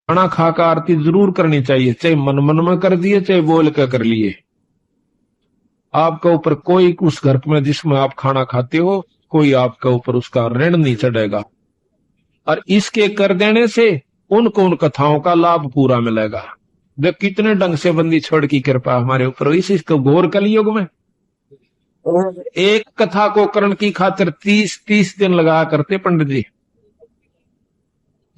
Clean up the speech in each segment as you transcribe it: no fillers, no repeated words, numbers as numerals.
खाना खाकर आरती जरूर करनी चाहिए, चाहे मन मन में कर दिए चाहे बोल कर कर लिए। आपके ऊपर कोई उस घर में जिसमें आप खाना खाते हो, कोई आपके ऊपर उसका ऋण नहीं चढ़ेगा। और इसके कर देने से उनको उन कथाओं का लाभ पूरा मिलेगा। देख कितने ढंग से बंदी छोड़ की कृपा हमारे ऊपर, इसको घोर कलयुग में एक कथा को करण की खातिर 30-30 दिन लगा करते पंडित जी।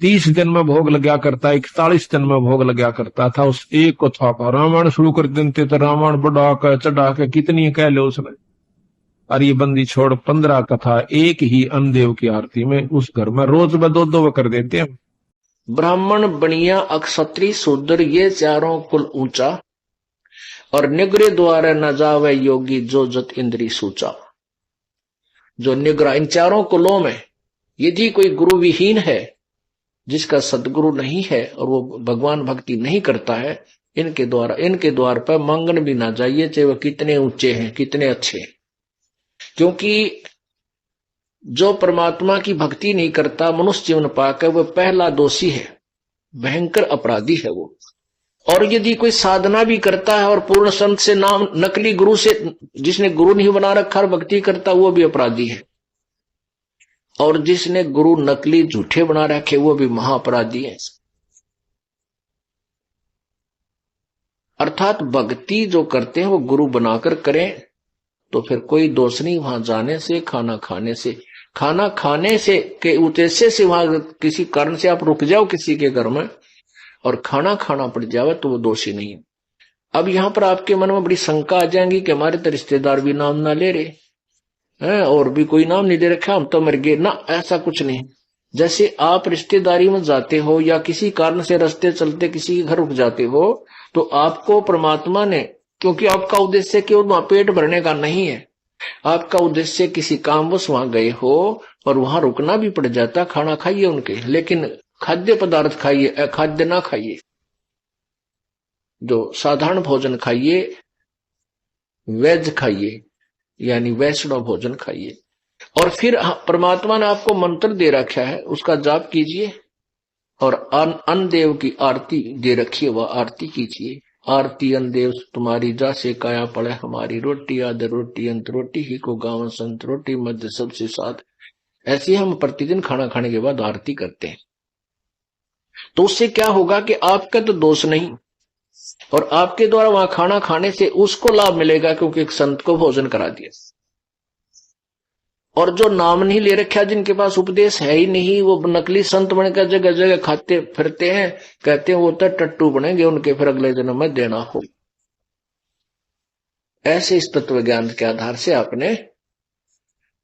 30 दिन में भोग लगा करता, 41 दिन में भोग लगा करता था उस एक कथा का। रामायण शुरू कर देते तो रामायण बढ़ा कर चढ़ा कर कितनी कह लो उसने। और ये बंदी छोड़ 15 कथा एक ही अनदेव की आरती में उस घर में रोज में दो दो कर देते हैं। ब्राह्मण बनिया अक्षत्री शूद्र ये चारों कुल ऊंचा, और निग्रह द्वारा न जावे योगी जो जत इंद्री सूचा। जो निग्रह इन चारों कुलों में यदि कोई गुरु विहीन है, जिसका सदगुरु नहीं है और वो भगवान भक्ति नहीं करता है, इनके द्वार पर मांगन भी ना जाइए, चाहे वह कितने ऊंचे हैं कितने अच्छे हैं। क्योंकि जो परमात्मा की भक्ति नहीं करता मनुष्य जीवन पाकर, वह पहला दोषी है, भयंकर अपराधी है वो। और यदि कोई साधना भी करता है और पूर्ण संत से नाम नकली गुरु से, जिसने गुरु नहीं बना रखा और भक्ति करता, वो भी अपराधी है। और जिसने गुरु नकली झूठे बना रखे वो भी महाअपराधी है। अर्थात भक्ति जो करते हैं वो गुरु बनाकर करें तो फिर कोई दोष नहीं। वहां जाने से, खाना खाने से, खाना खाने से के उद्देश्य से वहां किसी कारण से आप रुक जाओ किसी के घर में और खाना खाना पड़ जावे तो वो दोषी नहीं है। अब यहां पर आपके मन में बड़ी शंका आ जाएंगी कि हमारे तो रिश्तेदार भी नाम ना ले रहे हैं और भी कोई नाम नहीं दे रखा, हम तो मर गए ना। ऐसा कुछ नहीं। जैसे आप रिश्तेदारी में जाते हो या किसी कारण से रास्ते चलते किसी के घर रुक जाते हो, तो आपको परमात्मा ने, क्योंकि आपका उद्देश्य केवल वहां पेट भरने का नहीं है, आपका उद्देश्य किसी कामवश वहां गए हो और वहां रुकना भी पड़ जाता, खाना खाइए उनके, लेकिन खाद्य पदार्थ खाइए, अखाद्य ना खाइए। जो साधारण भोजन खाइए, वेज खाइए, यानी वैष्णव भोजन खाइए। और फिर परमात्मा ने आपको मंत्र दे रखा है, उसका जाप कीजिए और अन्न देव की आरती दे रखी है, वह आरती कीजिए। आरती अन्न देव तुम्हारी जा से काया पड़े हमारी, रोटी आदि रोटी अंत रोटी ही को गावन संत, रोटी मध्य सबसे साथ। ऐसी हम प्रतिदिन खाना खाने के बाद आरती करते हैं। तो उससे क्या होगा कि आपका तो दोष नहीं, और आपके द्वारा वहां खाना खाने से उसको लाभ मिलेगा, क्योंकि एक संत को भोजन करा दिया। और जो नाम नहीं ले रखा, जिनके पास उपदेश है ही नहीं, वो नकली संत बनकर जगह जगह खाते फिरते हैं, कहते हैं वो तो टट्टू बनेंगे, उनके फिर अगले जन्म में देना हो। ऐसे इस तत्व ज्ञान के आधार से आपने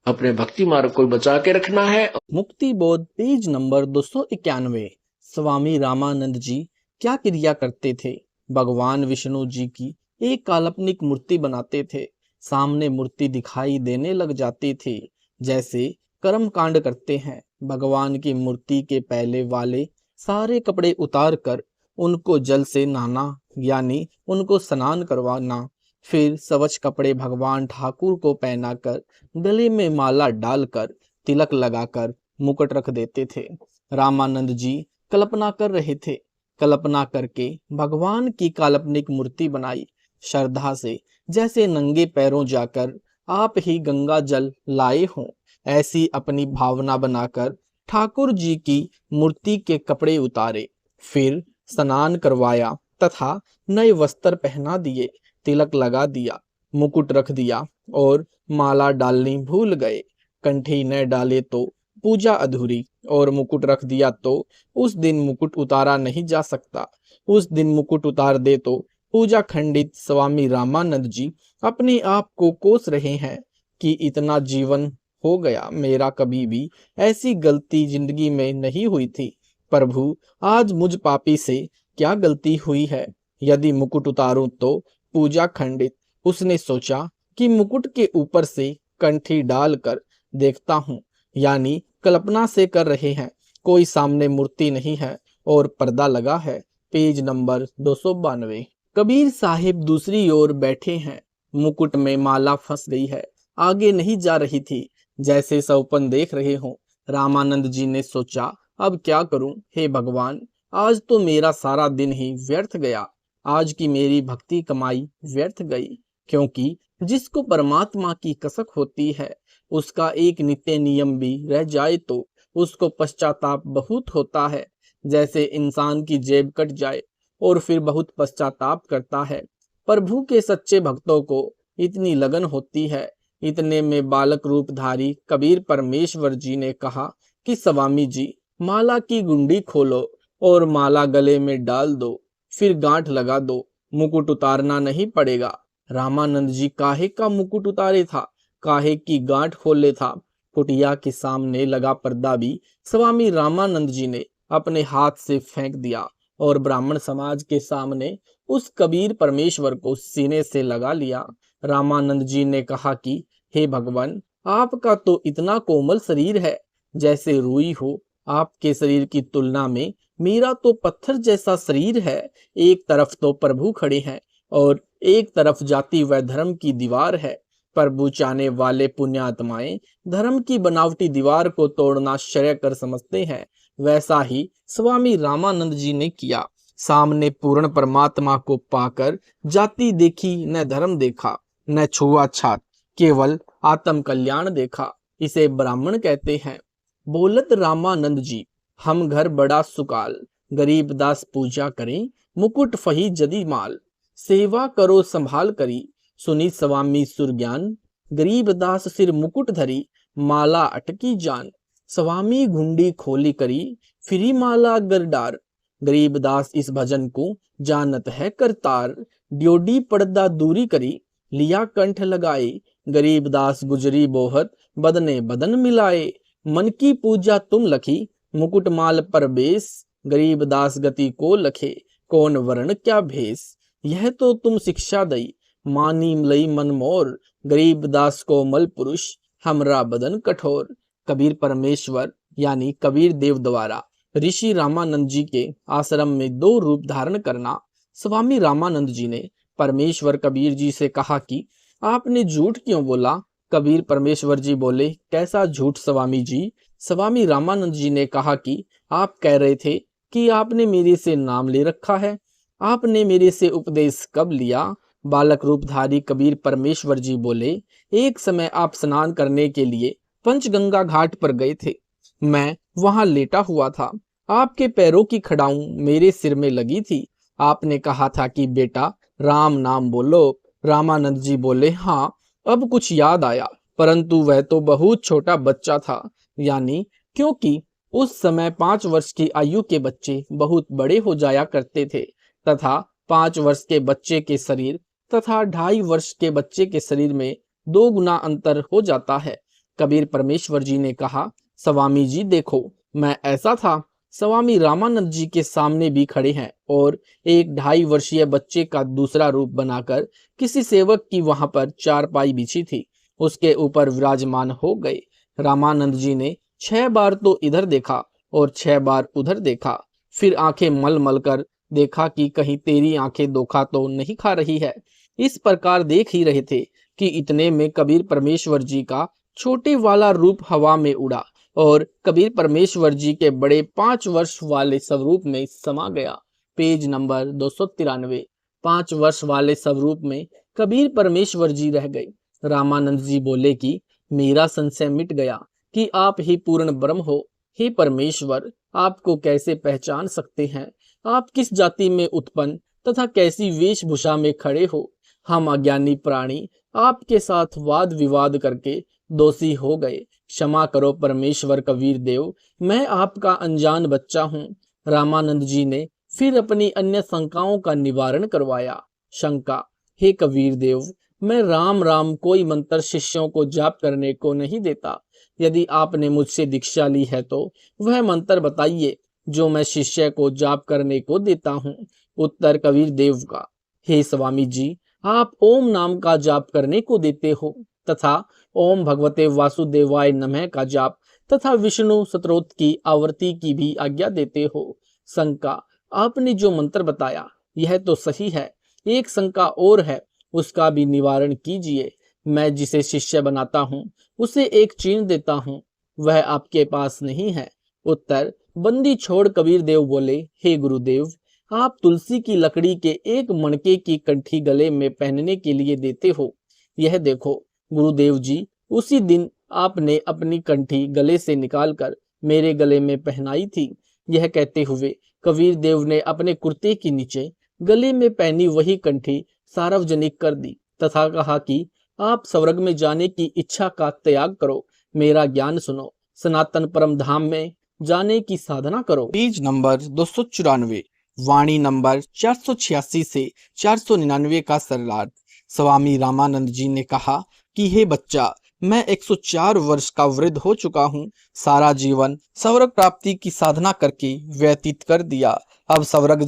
अपने भक्ति मार्ग को बचा के रखना है। मुक्ति बोध पेज नंबर 291। स्वामी रामानंद जी क्या क्रिया करते थे? भगवान विष्णु जी की एक काल्पनिक मूर्ति बनाते थे। सामने मूर्ति दिखाई देने लग जाती थी जैसे कर्म कांड करते हैं। भगवान की मूर्ति के पहले वाले सारे कपड़े उतार कर उनको जल से नहाना, यानी उनको स्नान करवाना। फिर स्वच्छ कपड़े भगवान ठाकुर को पहनाकर, गले में माला डालकर, तिलक लगाकर मुकुट रख देते थे। रामानंद जी कल्पना कर रहे थे। कल्पना करके भगवान की काल्पनिक मूर्ति बनाई। श्रद्धा से जैसे नंगे पैरों जाकर आप ही गंगा जल लाए हों, ऐसी अपनी भावना बनाकर ठाकुर जी की मूर्ति के कपड़े उतारे। फिर स्नान करवाया तथा नए वस्त्र पहना दिए, तिलक लगा दिया, मुकुट रख दिया और माला डालनी भूल गए। कंठी न डाले तो पूजा अधूरी, और मुकुट रख दिया तो उस दिन मुकुट उतारा नहीं जा सकता। उस दिन मुकुट उतार दे तो पूजा खंडित। स्वामी रामानंद जी अपने आप को कोस रहे हैं कि इतना जीवन हो गया, मेरा कभी भी ऐसी गलती जिंदगी में नहीं हुई थी। प्रभु, आज मुझ पापी से क्या गलती हुई है? यदि मुकुट उतारूं तो पूजा खंडित। उसने सोचा कि मुकुट के ऊपर से कंठी डालकर देखता हूं, यानी कल्पना से कर रहे हैं। कोई सामने मूर्ति नहीं है और पर्दा लगा है। Page number 292। कबीर साहिब दूसरी ओर बैठे हैं। मुकुट में माला फंस गई है, आगे नहीं जा रही थी, जैसे सपन देख रहे हो। रामानंद जी ने सोचा, अब क्या करूं? हे भगवान, आज तो मेरा सारा दिन ही व्यर्थ गया, आज की मेरी भक्ति कमाई व्यर्थ गई। क्योंकि जिसको परमात्मा की कसक होती है, उसका एक नित्य नियम भी रह जाए तो उसको पश्चाताप बहुत होता है। जैसे इंसान की जेब कट जाए और फिर बहुत पश्चाताप करता है। प्रभु के सच्चे भक्तों को इतनी लगन होती है। इतने में बालक रूपधारी कबीर परमेश्वर जी ने कहा कि स्वामी जी, माला की गुंडी खोलो और माला गले में डाल दो, फिर गांठ लगा दो, मुकुट उतारना नहीं पड़ेगा। रामानंद जी काहे का मुकुट उतारे था, काहे की गांठ खोले था। कुटिया के सामने लगा पर्दा भी स्वामी रामानंद जी ने अपने हाथ से फेंक दिया और ब्राह्मण समाज के सामने उस कबीर परमेश्वर को सीने से लगा लिया। रामानंद जी ने कहा कि हे भगवान, आपका तो इतना कोमल शरीर है जैसे रुई हो। आपके शरीर की तुलना में मेरा तो पत्थर जैसा शरीर है। एक तरफ तो प्रभु खड़े हैं और एक तरफ जाति व धर्म की दीवार है। प्रभु चाहने वाले पुण्यात्माएं धर्म की बनावटी दीवार को तोड़ना श्रेय कर समझते हैं। वैसा ही स्वामी रामानंद जी ने किया। सामने पूर्ण परमात्मा को पाकर जाति देखी न धर्म देखा, न छुआछात, केवल आत्म कल्याण देखा। इसे ब्राह्मण कहते हैं। बोलत रामानंद जी, हम घर बड़ा सुकाल, गरीब दास पूजा करें, मुकुट फही जदी माल, सेवा करो संभाल करी, सुनी स्वामी सुरज्ञान, गरीब दास सिर मुकुट धरी, माला अटकी जान, स्वामी घुंडी खोली करी, फिरी माला गरडार, गरीब दास इस भजन को जानत है करतार, ड्योडी पर्दा दूरी करी, लिया कंठ लगाए, गरीब दास गुजरी बोहत, बदने बदन मिलाए, मन की पूजा तुम लखी, मुकुट माल पर बेस, गरीब दास गति को लखे, कौन वर्ण क्या भेस, यह तो तुम शिक्षा दई, मानी लई मन मोर, गरीब दास को मल पुरुष, हमरा बदन कठोर। कबीर परमेश्वर यानी कबीर देव द्वारा ऋषि रामानंद जी के आश्रम में 2 रूप धारण करना। स्वामी रामानंद जी ने परमेश्वर कबीर जी से कहा कि आपने झूठ क्यों बोला। कबीर परमेश्वर जी बोले, कैसा झूठ स्वामी जी। स्वामी रामानंद जी ने कहा कि आप कह रहे थे कि आपने मेरे से नाम ले रखा है। आपने मेरे से उपदेश कब लिया। बालक रूपधारी कबीर परमेश्वर जी बोले, एक समय आप स्नान करने के लिए पंचगंगा घाट पर गए थे। मैं वहां लेटा हुआ था। आपके पैरों की खड़ाऊं मेरे सिर में लगी थी। आपने कहा था कि बेटा राम नाम बोलो। रामानंद जी बोले, हाँ अब कुछ याद आया, परंतु वह तो बहुत छोटा बच्चा था। यानी क्योंकि उस समय 5 वर्ष की आयु के बच्चे बहुत बड़े हो जाया करते थे तथा 5 वर्ष के बच्चे के शरीर तथा 2.5 वर्ष के बच्चे के शरीर में 2 गुना अंतर हो जाता है। कबीर परमेश्वर जी ने कहा, स्वामी जी देखो मैं ऐसा था। स्वामी रामानंद जी के सामने भी खड़े हैं और एक 2.5 वर्षीय बच्चे का दूसरा रूप बनाकर किसी सेवक की वहां पर चारपाई बिछी थी, उसके ऊपर विराजमान हो गए। रामानंद जी ने 6 बार तो इधर देखा और 6 बार उधर देखा, फिर आंखें मल मल कर देखा कि कहीं तेरी आंखें धोखा तो नहीं खा रही है। इस प्रकार देख ही रहे थे कि इतने में कबीर परमेश्वर जी का छोटे वाला रूप हवा में उड़ा और कबीर परमेश्वर जी के बड़े 5 वर्ष वाले स्वरूप में समा गया। Page number 293। 5 वर्ष वाले स्वरूप में कबीर परमेश्वर जी रह गए। रामानंद जी बोले कि मेरा संशय मिट गया कि आप ही पूर्ण ब्रह्म हो। हे परमेश्वर, आपको कैसे पहचान सकते हैं। आप किस जाति में उत्पन्न तथा कैसी वेशभूषा में खड़े हो। हम अज्ञानी प्राणी आपके साथ वाद विवाद करके दोषी हो गए। क्षमा करो परमेश्वर कबीर देव, मैं आपका अनजान बच्चा हूँ। रामानंद जी ने फिर अपनी अन्य शंकाओं का निवारण करवाया। शंका, हे कबीर देव, मैं राम राम कोई मंत्र शिष्यों को जाप करने को नहीं देता। यदि आपने मुझसे दीक्षा ली है तो वह मंत्र बताइए जो मैं शिष्य को जाप करने को देता हूँ। उत्तर कबीर देव का, हे स्वामी जी, आप ओम नाम का जाप करने को देते हो तथा ओम भगवते वासुदेवाय नमः का जाप तथा विष्णु स्तोत्र की आवर्ती की भी आज्ञा देते हो। शंका, आपने जो मंत्र बताया यह तो सही है, एक शंका और है, उसका भी निवारण कीजिए। मैं जिसे शिष्य बनाता हूँ उसे एक चिन्ह देता हूँ, वह आपके पास नहीं है। उत्तर, बंदी छोड़ कबीर देव बोले, हे गुरुदेव, आप तुलसी की लकड़ी के एक मणके की कंठी गले में पहनने के लिए देते हो। यह देखो गुरुदेव जी, उसी दिन आपने अपनी कंठी गले से निकालकर मेरे गले में पहनाई थी। यह कहते हुए कबीर देव ने अपने कुर्ते के नीचे गले में पहनी वही कंठी सार्वजनिक कर दी तथा कहा कि आप स्वर्ग में जाने की इच्छा का त्याग करो, मेरा ज्ञान सुनो, सनातन परम धाम में जाने की साधना करो। पेज नंबर 294, वाणी नंबर 486 से 499 का सरलार्थ। स्वामी रामानंद जी ने कहा कि हे बच्चा, मैं 104 वर्ष का वृद्ध हो चुका हूँ। सारा जीवन स्वर्ग प्राप्ति की साधना करके व्यतीत कर दिया। अब स्वर्ग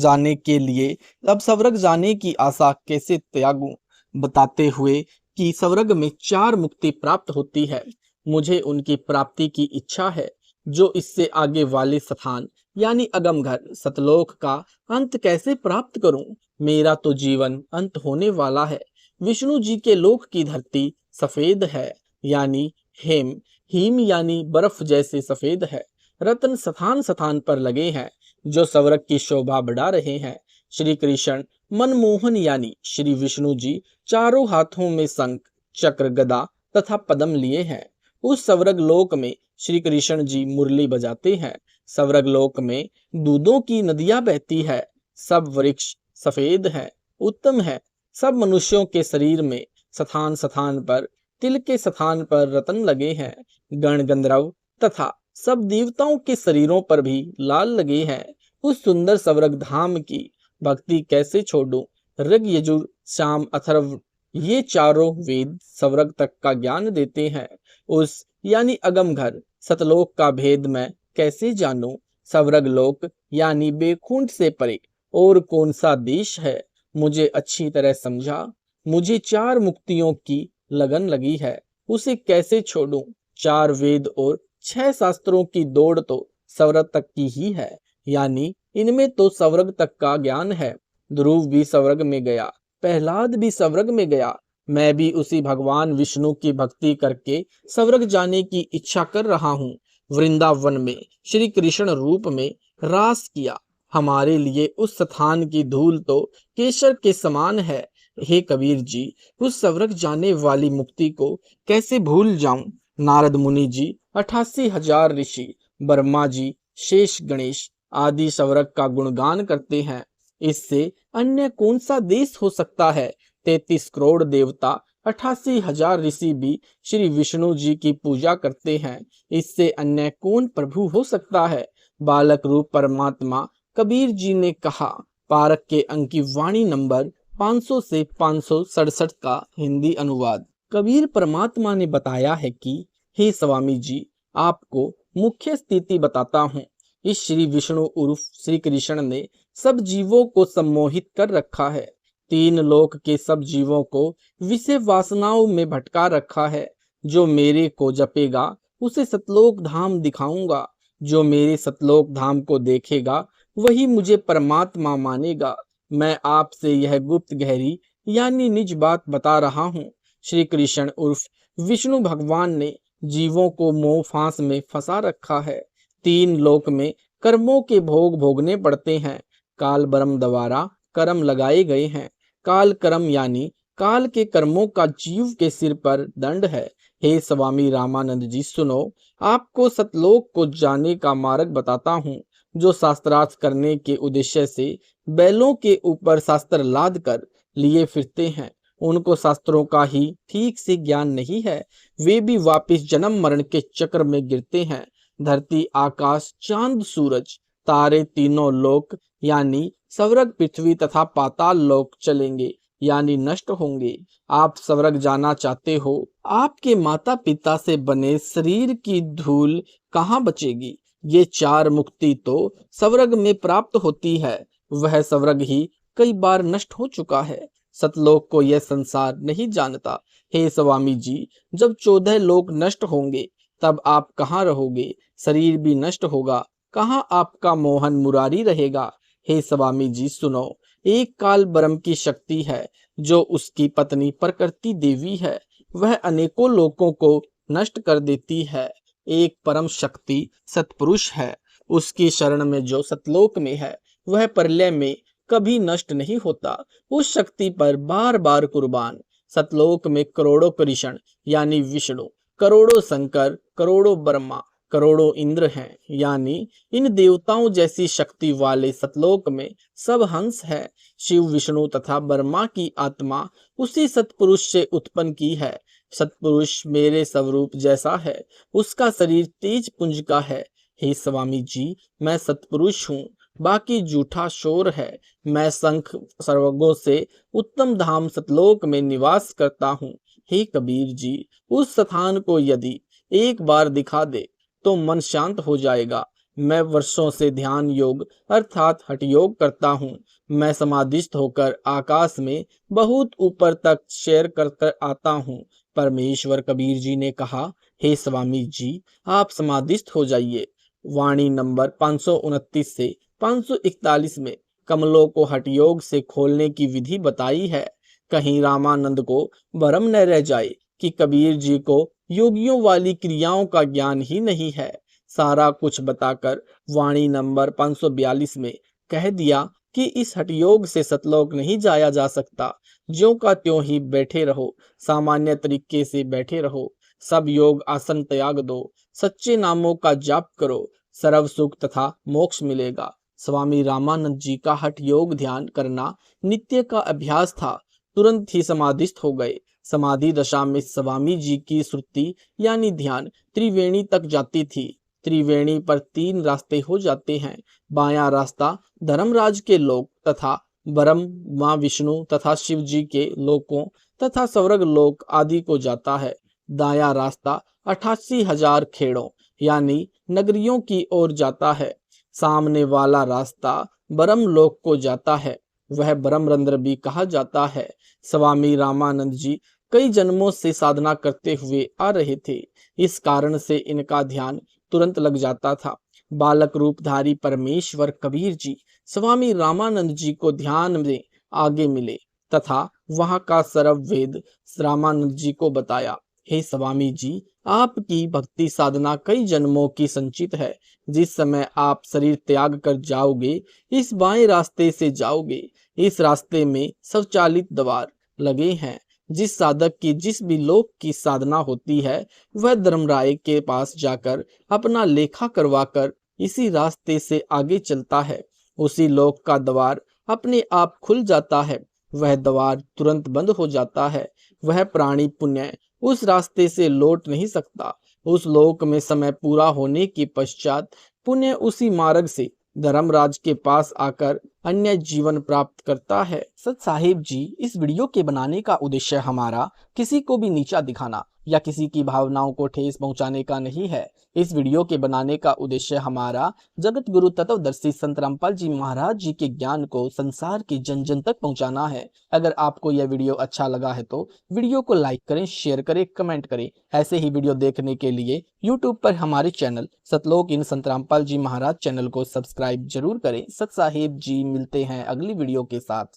जाने की आशा कैसे त्यागूं? बताते हुए कि स्वर्ग में 4 मुक्ति प्राप्त होती है। मुझे उनकी प्राप्ति की इच्छा है। जो इससे आगे वाले स्थान यानी अगम घर सतलोक का अंत कैसे प्राप्त करूं? मेरा तो जीवन अंत होने वाला है। विष्णु जी के लोक की धरती सफेद है यानी हिम यानी बर्फ जैसे सफेद है। रत्न स्थान स्थान पर लगे हैं जो स्वर्ग की शोभा बढ़ा रहे हैं। श्री कृष्ण मनमोहन यानी श्री विष्णु जी चारों हाथों में शंख, चक्र, गदा तथा पद्म लिए हैं। उस स्वर्ग लोक में श्री कृष्ण जी मुरली बजाते हैं। स्वर्ग लोक में दूधों की नदियां बहती है। सब वृक्ष सफेद हैं, उत्तम है। सब मनुष्यों के शरीर में स्थान स्थान पर, तिल के स्थान पर रत्न लगे हैं। गण गंधर्व तथा सब देवताओं के शरीरों पर भी लाल लगे हैं। उस सुंदर स्वर्ग धाम की भक्ति कैसे छोड़ूं? ऋग, यजुर, साम, अथर्व ये चारों वेद स्वर्ग तक का ज्ञान देते हैं। उस यानी अगम घर सतलोक का भेद मैं कैसे जानूं? स्वर्ग लोक यानी बैकुंठ से परे और कौन सा देश है? मुझे अच्छी तरह समझा। मुझे 4 मुक्तियों की लगन लगी है, उसे कैसे छोड़ूं? 4 वेद और 6 शास्त्रों की दौड़ तो स्वर्ग तक की ही है, यानी इनमें तो स्वर्ग तक का ज्ञान है। ध्रुव भी स्वर्ग में गया, प्रहलाद भी स्वर्ग में गया। मैं भी उसी भगवान विष्णु की भक्ति करके स्वर्ग जाने की इच्छा कर रहा हूँ। वृंदावन में श्री कृष्ण रूप में रास किया। हमारे लिए उस स्थान की धूल तो केसर के समान है। हे कबीर जी, उस स्वर्ग जाने वाली मुक्ति को कैसे भूल जाऊं? नारद मुनि जी, 88,000 ऋषि, ब्रह्मा जी, शेष, गणेश आदि स्वर्ग का गुणगान करते हैं। इससे अन्य कौन सा देश हो सकता है? 33 करोड़ देवता, 88,000 ऋषि भी श्री विष्णु जी की पूजा करते हैं। इससे अन्य कौन प्रभु हो सकता है? बालक रूप परमात्मा कबीर जी ने कहा। पारक के अंक की वाणी नंबर 500 से 567 का हिंदी अनुवाद। कबीर परमात्मा ने बताया है कि हे स्वामी जी, आपको मुख्य स्थिति बताता हूँ। इस श्री विष्णु उर्फ श्री कृष्ण ने सब जीवों को सम्मोहित कर रखा है। 3 लोक के सब जीवों को विषय वासनाओं में भटका रखा है। जो मेरे को जपेगा उसे सतलोक धाम दिखाऊंगा। जो मेरे सतलोक धाम को देखेगा वही मुझे परमात्मा मानेगा। मैं आपसे यह गुप्त गहरी यानी निज बात बता रहा हूँ। श्री कृष्ण उर्फ विष्णु भगवान ने जीवों को मोह फांस में फंसा रखा है। 3 लोक में कर्मों के भोग भोगने पड़ते हैं। काल ब्रह्म द्वारा कर्म लगाए गए हैं। काल कर्म यानी काल के कर्मों का जीव के सिर पर दंड है। हे स्वामी रामानंद जी, सुनो, आपको सतलोक को जाने का मार्ग बताता हूँ। जो शास्त्रार्थ करने के उद्देश्य से बैलों के ऊपर शास्त्र लाद कर लिए फिरते हैं, उनको शास्त्रों का ही ठीक से ज्ञान नहीं है। वे भी वापिस जन्म मरण के चक्र में गिरते हैं। धरती, आकाश, चांद, सूरज, तारे, तीनों लोक यानी स्वर्ग, पृथ्वी तथा पाताल लोक चलेंगे यानी नष्ट होंगे। आप स्वर्ग जाना चाहते हो, आपके माता पिता से बने शरीर की धूल कहाँ बचेगी? ये 4 मुक्ति तो स्वर्ग में प्राप्त होती है। वह स्वर्ग ही कई बार नष्ट हो चुका है। सतलोक को यह संसार नहीं जानता। हे स्वामी जी, जब 14 लोक नष्ट होंगे तब आप कहाँ रहोगे? शरीर भी नष्ट होगा, कहाँ आपका मोहन मुरारी रहेगा? हे स्वामी जी, सुनो, एक काल ब्रह्म की शक्ति है जो उसकी पत्नी प्रकृति देवी है। वह अनेकों लोकों को नष्ट कर देती है। एक परम शक्ति सतपुरुष है, उसकी शरण में जो सतलोक में है वह प्रलय में कभी नष्ट नहीं होता। उस शक्ति पर बार बार कुर्बान। सतलोक में करोड़ों कृष्ण यानी विष्णु, करोड़ों शंकर, करोड़ों ब्रह्मा, करोड़ों इंद्र हैं, यानी इन देवताओं जैसी शक्ति वाले सतलोक में सब हंस है। शिव, विष्णु तथा ब्रह्मा की आत्मा उसी सतपुरुष से उत्पन्न की है। सतपुरुष मेरे स्वरूप जैसा है, उसका शरीर तेज पुंज का है। हे स्वामी जी, मैं सतपुरुष हूँ, बाकी झूठा शोर है। मैं शंख सर्वगों से उत्तम धाम सतलोक में निवास करता हूँ। हे कबीर जी, उस स्थान को यदि एक बार दिखा दे तो मन शांत हो जाएगा। मैं वर्षों से ध्यान योग अर्थात हठ योग करता हूँ। मैं समाधिस्थ होकर आकाश में बहुत ऊपर तक सैर कर कर आता हूँ। परमेश्वर कबीर जी ने कहा, हे स्वामी जी, आप समाधिस्थ हो जाइए। वाणी नंबर 529 से 541 में कमलों को हठ योग से खोलने की विधि बताई है। कहीं रामानंद को भ्रम न रह जाए कि कबीर जी को योगियों वाली क्रियाओं का ज्ञान ही नहीं है। सारा कुछ बताकर वाणी नंबर 542 में कह दिया कि इस हठ योग से सतलोक नहीं जाया जा सकता। ज्यों का त्यों ही बैठे रहो, सामान्य तरीके से बैठे रहो, सब योग आसन त्याग दो, सच्चे नामों का जाप करो, सर्व सुख तथा मोक्ष मिलेगा। स्वामी रामानंद जी का हठ योग ध्यान करना नित्य का अभ्यास था। तुरंत ही समाधिस्थ हो गए। समाधि दशा में स्वामी जी की श्रुति यानी ध्यान त्रिवेणी तक जाती थी। त्रिवेणी पर 3 रास्ते हो जाते हैं। बायां रास्ता धर्मराज के लोक तथा ब्रह्म, मां विष्णु तथा शिव जी के लोकों तथा स्वर्ग लोक आदि को जाता है। दायां रास्ता 88,000 खेड़ों यानी नगरियों की ओर जाता है। सामने वाला रास्ता ब्रह्म लोक को जाता है, वह ब्रह्मरंध्र भी कहा जाता है। स्वामी रामानंद जी कई जन्मों से साधना करते हुए आ रहे थे, इस कारण से इनका ध्यान तुरंत लग जाता था। बालक रूपधारी परमेश्वर कबीर जी स्वामी रामानंद जी को ध्यान में आगे मिले तथा वहां का सर्व वेद रामानंद जी को बताया। हे स्वामी जी, आपकी भक्ति साधना कई जन्मों की संचित है। जिस समय आप शरीर त्याग कर जाओगे, इस बाएं रास्ते से जाओगे। इस रास्ते में स्वचालित द्वार लगे हैं। जिस साधक की जिस भी लोक की साधना होती है, वह धर्मराय के पास जाकर अपना लेखा करवाकर इसी रास्ते से आगे चलता है। उसी लोक का द्वार अपने आप खुल जाता है, वह द्वार तुरंत बंद हो जाता है। वह प्राणी पुण्य उस रास्ते से लौट नहीं सकता। उस लोक में समय पूरा होने के पश्चात पुण्य उसी मार्ग से धर्मराज के पास आकर अन्य जीवन प्राप्त करता है। सत साहिब जी, इस वीडियो के बनाने का उद्देश्य हमारा किसी को भी नीचा दिखाना या किसी की भावनाओं को ठेस पहुंचाने का नहीं है। इस वीडियो के बनाने का उद्देश्य हमारा जगत गुरु तत्वदर्शी संत रामपाल जी महाराज जी के ज्ञान को संसार के जन जन तक पहुंचाना है। अगर आपको यह वीडियो अच्छा लगा है तो वीडियो को लाइक करें, शेयर करें, कमेंट करें। ऐसे ही वीडियो देखने के लिए यूट्यूब पर हमारे चैनल सतलोक इन संत रामपाल जी महाराज चैनल को सब्सक्राइब जरूर करें। सत साहिब जी, मिलते हैं अगली वीडियो के साथ।